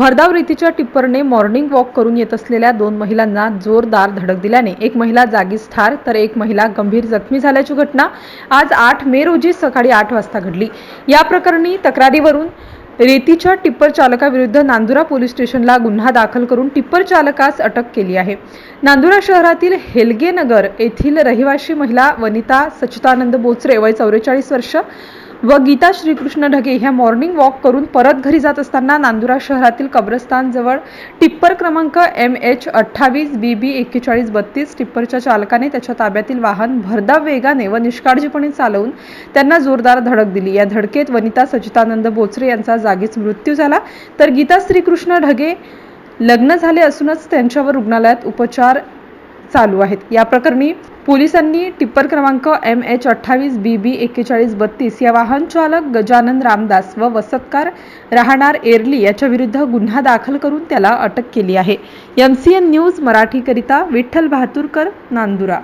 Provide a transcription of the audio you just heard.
भरधाव रीतीच्या टिप्परने morning walk करून येत असलेल्या 2 महिलांना जोरदार धडक दिल्याने एक महिला जागीच ठार तर एक महिला गंभीर जखमी झाल्याची घटना आज 8 मे रोजी सकाळी 8 वाजता घडली। या प्रकरणी तक्रारीवरून रेतीच्या टिप्पर चालकाविरुद्ध नांदुरा पोलीस स्टेशनला गुन्हा दाखल करून टिप्पर चालकास अटक केली आहे। नांदुरा शहरातील हेलगे नगर येथील रहिवासी महिला वनिता सच्चिदानंद बोचरे वय 44 वर्ष व गीता श्रीकृष्ण ढगे ह्या मॉर्निंग वॉक करून परत घरी जात असताना नांदुरा शहरातील कब्रस्तान जवळ टिप्पर क्रमांक MH28BB4132 टिप्परच्या चालकाने त्याच्या ताब्यातील वाहन भरधाव वेगाने व निष्काळजीपणे चालवून त्यांना जोरदार धडक दिली। या धडकेत वनिता सच्चिदानंद बोचरे यांचा जागीच मृत्यू झाला तर गीता श्रीकृष्ण ढगे लग्न झाले असूनच त्यांच्यावर रुग्णालयात उपचार चालू आहेत। या प्रकरणी पोलिसांनी टिप्पर क्रमांक MH28BB4132 या वाहन चालक गजानन रामदास व वसतकार राहणार एरली याच्या विरुद्ध गुन्हा दाखल करून त्याला अटक केली आहे। MCN न्यूज मराठी करिता विठ्ठल भातुरकर, नांदुरा।